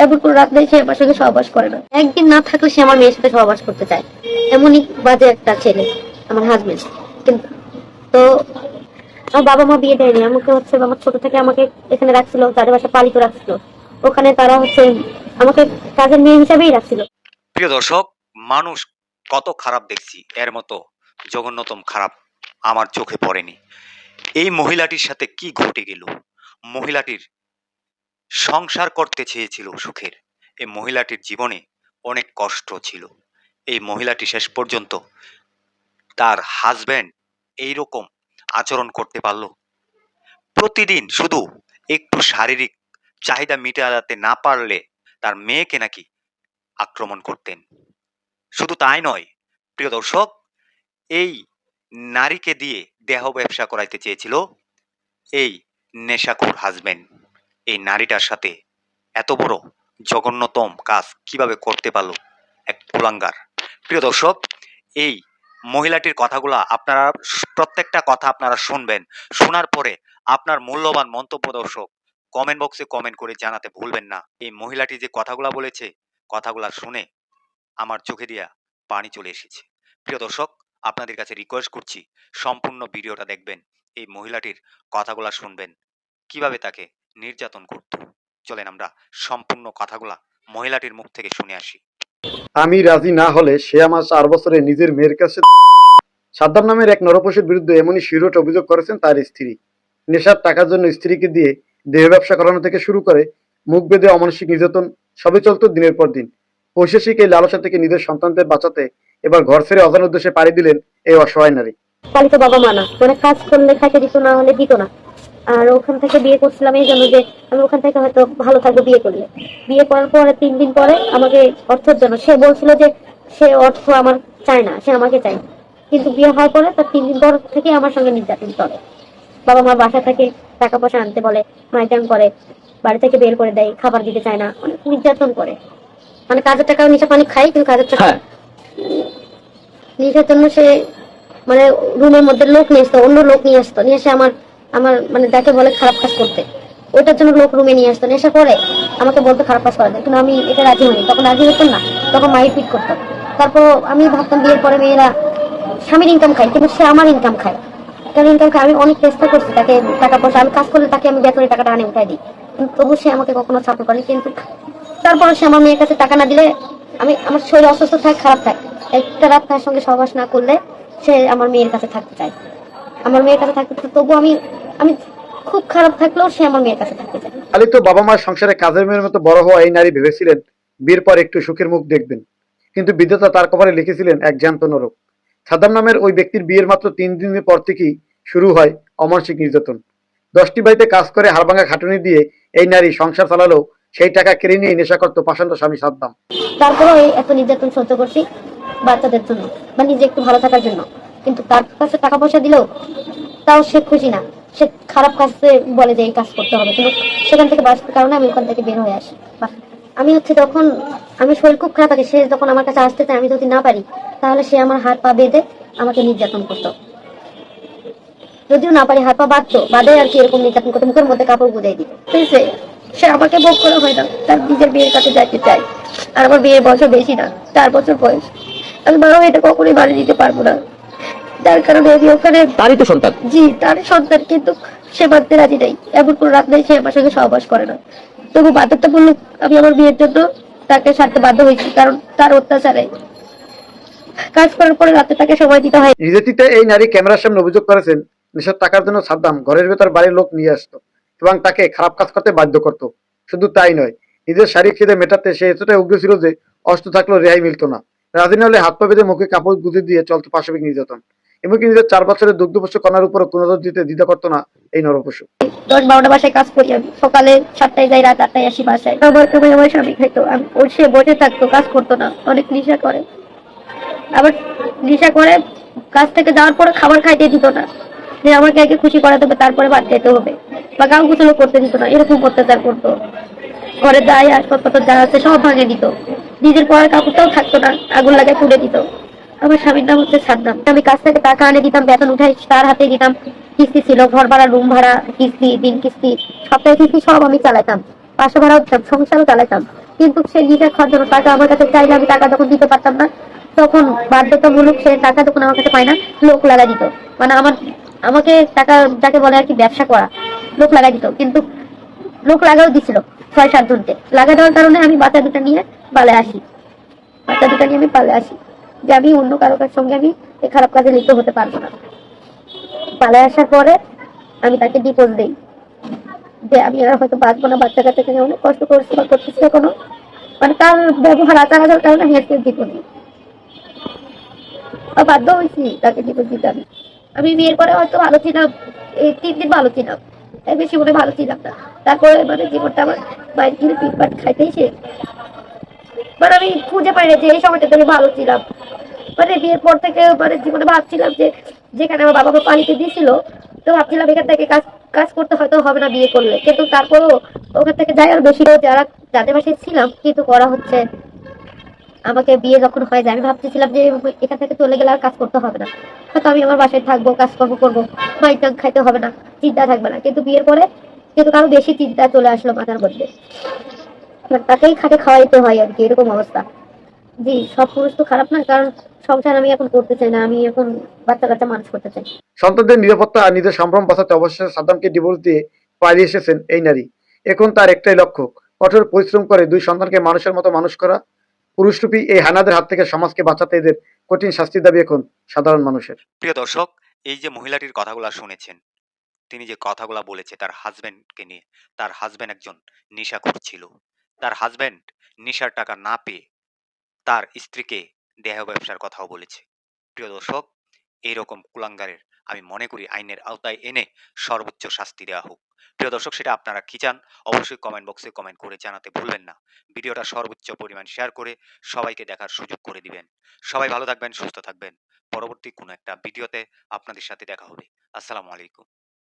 এমন কোনো রাত নেই সে আমার সঙ্গে সহবাস করে না। একদিন না থাকলে সে আমার মেয়ের সাথে সহবাস করতে চায়। এমনই বাজে একটা ছেলে আমার হাজবেন্ড। কিন্তু তো আমার বাবা মা বিয়ে দেয়নি আমাকে, হচ্ছে আমার ছোট থেকে আমাকে এখানে রাখছিল, তাদের বাসা পালিত রাখছিল। ওখানে তারা হচ্ছে আমাকে কাজের মেয়ে হিসাবেই রাখছিল। প্রিয় দর্শক, মানুষ কত খারাপ দেখছি, এর মতো জঘন্যতম খারাপ আমার চোখে পড়েনি। এই মহিলাটির সাথে কি ঘটে গেল? মহিলাটির সংসার করতে চেয়েছিল সুখের। এই মহিলাটির জীবনে অনেক কষ্ট ছিল। এই মহিলাটি শেষ পর্যন্ত তার হাজবেন্ড এইরকম আচরণ করতে পারলো। প্রতিদিন শুধু একটু শারীরিক চাহিদা মেটাতে না পারলে তার মেয়েকে নাকি আক্রমণ করতেন। শুধু তাই নয় প্রিয় দর্শক, এই নারীকে দিয়ে দেহ ব্যবসা করাইতে চেয়েছিল এই নেশাখোর হাজবেন্ড। এই নারীটার সাথে এত বড় জঘন্যতম কাজ কিভাবে করতে পারলো এক কুলাঙ্গার? প্রিয় দর্শক, এই মহিলাটির কথাগুলা আপনারা প্রত্যেকটা কথা আপনারা শুনবেন। শোনার পরে আপনার মূল্যবান মন্তব্য দর্শক কমেন্ট বক্সে কমেন্ট করে জানাতে ভুলবেন না। এই মহিলাটি যে কথাগুলা বলেছে, কথাগুলা শুনে আমার চোখে দিয়া পানি চলে এসেছে। প্রিয় দর্শক, আপনাদের কাছে রিকোয়েস্ট করছি সম্পূর্ণ ভিডিওটা দেখবেন, এই মহিলাটির কথাগুলা শুনবেন, কিভাবে তাকে নির্যাতন করত। চলেন আমরা সম্পূর্ণ কথাগুলা মহিলাটির মুখ থেকে শুনে আসি। আমি রাজি না হলে সে আমার 4 বছরে নিজের মেয়ের কাছে। সাদ্দাম নামের এক নরপশুর বিরুদ্ধে এমনই শিরোট অভিযোগ করেছেন তার স্ত্রী। নেশার টাকার জন্য স্ত্রীকে দিয়ে দেহ ব্যবসা করানো থেকে শুরু করে মুখ বেঁধে অমানসিক নির্যাতন সবই চলত দিনের পর দিন। পৈশাচিক এই লালসা থেকে নিজের সন্তানদের বাঁচাতে এবার ঘর ছেড়ে অজানা উদ্দেশ্যে পাড়ি দিলেন এই অসহায় নারী। পালিত বাবা মা না, মানে কাজ করলে খাইতে দিত, না হলে দিত না। আর ওখান থেকে বিয়ে করছিলাম এই জন্য যে আমি ওখান থেকে হয়তো ভালো থাকবো বিয়ে করলে। বিয়ে করার পরে 3 দিন পরে আমাকে অর্থের জন্য সে বলছিল যে সে অর্থ আমার চায় না, সে আমাকে চায়। কিন্তু বিয়ে হওয়ার পরে তার 3 দিন পর থেকে আমার সঙ্গে নির্যাতন করে। বাবা মা বাসা থেকে টাকা পয়সা আনতে বলে, মাইটাং করে, বাড়ি থেকে বের করে দেয়, খাবার দিতে চায় না, অনেক নির্যাতন করে। মানে কাজের টাকা নিশা পানি খাই, কিন্তু কাজের টাকা নিশার জন্য সে মানে রুমের মধ্যে লোক নিয়ে আসতো, অন্য লোক নিয়ে আসতো, নিয়ে এসে আমার আমার মানে যাকে বলে খারাপ কাজ করতে, ওইটার জন্য লোক রুমে নিয়ে আসতো। নেশা করে আমাকে বলতো খারাপ কাজ করা যায়, কিন্তু আমি এটা রাজি হইনি। তখন রাজি হতাম না, তখন মায়ের পিট করতাম। তারপর আমি ভাবতাম বিয়ের পরে মেয়েরা স্বামীর ইনকাম খায়, কিন্তু সে আমার ইনকাম খায়। তার ইনকাম খায়। আমি অনেক চেষ্টা করছি তাকে টাকা পয়সা, আমি কাজ করলে তাকে আমি বেতনের টাকাটা আনে উঠাই দিই, কিন্তু তবু সে আমাকে কখনো সাপোর্ট করেনি। কিন্তু তারপরে সে আমার মেয়ের কাছে টাকা না দিলে আমার শরীর অসুস্থ থাকে, খারাপ থাকে, একটা রাত তার সঙ্গে সহবাস না করলে সে আমার মেয়ের কাছে থাকতে চায়। আমার মেয়ের কাছে থাকতে চায়, তবু আমি আমি খুব খারাপ থাকলেও সে আমার মেয়ের কাছে থাকতে চায়। তো বাবা মার সংসারে কাজের মেয়ের মতো বড় হওয়া এই নারী ভেবেছিলেন বিয়ের পর একটু সুখের মুখ দেখবেন, কিন্তু বিধাতা তার কপালে লিখেছিলেন এক জ্যান্ত নরক। সাদ্দাম নামের ওই ব্যক্তির বিয়ের মাত্র 3 দিনের পর থেকেই শুরু হয় অমানসিক নির্যাতন। 10টি বাড়িতে কাজ করে হাড়ভাঙা খাটুনি দিয়ে এই নারী সংসার চালালেও সেই টাকা কেড়ে নিয়ে নেশা করতো পাষাণ্ড স্বামী সাদ্দাম। তারপরেও এত নির্যাতন সহ্য করছি বাচ্চাদের জন্য বা নিজে একটু ভালো থাকার জন্য। কিন্তু তার কাছে টাকা পয়সা দিলেও তাও সে খুশি না, সে খারাপ কাজে বলে যে এই কাজ করতে হবে। কিন্তু সেখান থেকে বাঁচার কারণে আমি ওখান থেকে বের হয়ে আসি। আমি হচ্ছে তখন আমি শরীর খুব খারাপ থাকে, সে যখন আমার কাছে আসতে চায়, আমি যদি না পারি তাহলে সে আমার হাত পা বেঁধে আমাকে নির্যাতন করতো। যদিও না পারি হাত পা বাঁধে আর কি, এরকম নির্যাতন করতো, মুখের মধ্যে কাপড় গুঁজে দিত। সে আমাকে ভোগ করা হয় না, তার নিজের বিয়ের কাছে যাইতে চায়। আর আমার বিয়ের বছর বেশি না, 4 বছর বয়স। আমি বড় এটা কখনোই বাড়ি দিতে পারবো না, যার কারণে আমি ওখানে। তারই তো সন্তান, জি তারই সন্তান, কিন্তু সে মানতে রাজি নেই। এমন কোনো রাত নেই সে আমার সঙ্গে সহবাস করে না। তবু বাধ্যতামূলক আমি আমার বিয়ের জন্য তাকে ছাড়তে বাধ্য হয়েছি, কারণ তার অত্যাচারে কাজ করার পরে রাতে তাকে সময় দিতে হয়। নির্যাতিতা এই নারী ক্যামেরার সামনে অভিযোগ করেছেন নেশার টাকার জন্য সাদ্দাম ঘরের ভেতর বাড়ির লোক নিয়ে আসতো এবং তাকে খারাপ কাজ করতে বাধ্য করত। শুধু তাই নয়, নিজের শারীরিক খিদে মেটাতে সে এতটাই উগ্র ছিল যে অস্ত্র থাকলেও রেহাই মিলত না। রাজি না হলে হাত পা বেঁধে মুখে কাপড় গুঁজে দিয়ে চলত পাশবিক নির্যাতন। এমনকি নিজের 4 বছরের দুগ্ধপোষ্য কন্যার উপরও কোনো নজর দিতে দ্বিধা করতো না এই নরপশু। 10-12টা বাসায় কাজ করি আমি, সকালে 7টায় যাই, রাত 8টায় আসি বাসায়। আমার স্বামী খাইতো, সে বসে থাকতো, কাজ করতো না, অনেক নেশা করে। আবার নেশা করে কাজ থেকে যাওয়ার পরে খাবার খাইতে দিত না, যে আমাকে আগে খুশি করাতে হবে তারপরে ভাত খাইতে হবে, বা গাও গোসলও করতে দিত না, এরকম অত্যাচার করতো। ঘরে যাই আসবাবপত্র যা আছে সব ভাঙে দিত, নিজের পড়ার কাপড়টাও থাকতো না, আগুন লাগায় পুড়ে দিত। আমার স্বামীর নাম হচ্ছে সাদ্দাম। আমি কাজ থেকে টাকা আনে দিতাম, বেতন উঠাই তার হাতে দিতাম। কিস্তি ছিল, ঘর ভাড়া, রুম ভাড়া, কিস্তি, দিন কিস্তি, সপ্তাহে কিস্তি, সব আমি চালাতাম। বাসা ভাড়াও দিতাম, সংসারও চালাতাম। কিন্তু সে নিশা খাওয়ার জন্য টাকা আমার কাছে চাইলে আমি টাকা যখন দিতে পারতাম না, তখন বাধ্যতামূলক সে টাকা যখন আমার কাছে পায় না, লোক লাগা দিত। মানে আমাকে টাকা যাকে বলে আর কি ব্যবসা করা, লোক লাগা দিত। কিন্তু লোক লাগাও দিছিল 6-7 জনকে। লাগা দেওয়ার কারণে আমি বাচ্চা দুটা নিয়ে পালে আসি। বাচ্চা দুটা নিয়ে আমি পালে আসি যে আমি অন্য কারো সঙ্গে আমি এই খারাপ কাজে লিপ্ত হতে পারবো না। পালে আসার পরে আমি তাকে ডিপোজ দিই যে আমি আর হয়তো বাঁচবো না, বাচ্চা কাচ্চাকে নিয়ে অনেক কষ্ট করছি বা করতেছি এখনো। মানে তার ব্যবহার আচার আচার কারণে আমি আজকে ডিপোজ দিই, আর বাধ্য হয়েছি তাকে ডিপোজ দিতে। আমি বিয়ের পরে হয়তো ভালো ছিলাম, এই 3 দিন ভালো ছিলাম, এর বেশি মনে ভালো ছিলাম না। তারপরে মানে জীবনটা আমার বাইরে গিয়ে পিটপাট খাইতেই শেষ। মানে আমি খুঁজে পাই না যে এই সময়টাতে আমি ভালো ছিলাম। মানে বিয়ের পর থেকে মানে জীবনে ভাবছিলাম যে যেখানে আমার বাবা মা পালিতে দিয়েছিল, তো ভাবছিলাম এখান থেকে কাজ কাজ করতে হয়তো হবে না বিয়ে করলে, কিন্তু তারপরেও ওখান থেকে যাই আর বেশি যারা যাদের বাসায় ছিলাম কিন্তু করা হচ্ছে। আমাকে বিয়ে যখন হয়ে যায় আমি ভাবতেছিলাম যে এখান থেকে চলে গেলে আর কাজ করতে হবে না, হয়তো আমি আমার বাসায় থাকবো, কাজকর্ম করবো, মাইটাং খাইতে হবে না, চিন্তা থাকবে না। কিন্তু বিয়ের পরে কিন্তু আরো বেশি চিন্তা চলে আসলো মাথার মধ্যে। এবার তাকেই খাটে খাওয়াইতে হয় আর কি, এরকম অবস্থা। জি, সব পুরুষ তো খারাপ না, কারণ সংসার আমি এখন করতে চাই না, আমি এখন বাচ্চা কাচ্চা মানুষ করতে চাই। সন্তানদের নিরাপত্তা আর নিজের সম্ভ্রম বাঁচাতে অবশেষে সাদ্দামকে ডিভোর্স দিয়ে পালিয়ে এসেছেন এই নারী। এখন তার একটাই লক্ষ্য, কঠোর পরিশ্রম করে 2 সন্তানকে মানুষের মতো মানুষ করা। পুরুষরূপী এই হানাদের হাত থেকে সমাজকে বাঁচাতে এদের কঠিন শাস্তির দাবি এখন সাধারণ মানুষের। প্রিয় দর্শক, এই যে মহিলাটির কথাগুলা শুনেছেন, তিনি যে কথাগুলা বলেছে তার হাজবেন্ডকে নিয়ে, তার হাজবেন্ড একজন নেশাখোর ছিল। তার হাজবেন্ড নেশার টাকা না পেয়ে তার স্ত্রীকে দেহ ব্যবসার কথাও বলেছে। প্রিয় দর্শক, এইরকম কুলাঙ্গারের আমি মনে করি আইনের আওতায় এনে সর্বোচ্চ শাস্তি দেওয়া হোক। প্রিয় দর্শক, সেটা আপনারা কি চান অবশ্যই কমেন্ট বক্সে কমেন্ট করে জানাতে ভুলবেন না। ভিডিওটা সর্বোচ্চ পরিমাণ শেয়ার করে সবাইকে দেখার সুযোগ করে দিবেন। সবাই ভালো থাকবেন, সুস্থ থাকবেন। পরবর্তী কোনো একটা ভিডিওতে আপনাদের সাথে দেখা হবে। আসসালামু আলাইকুম।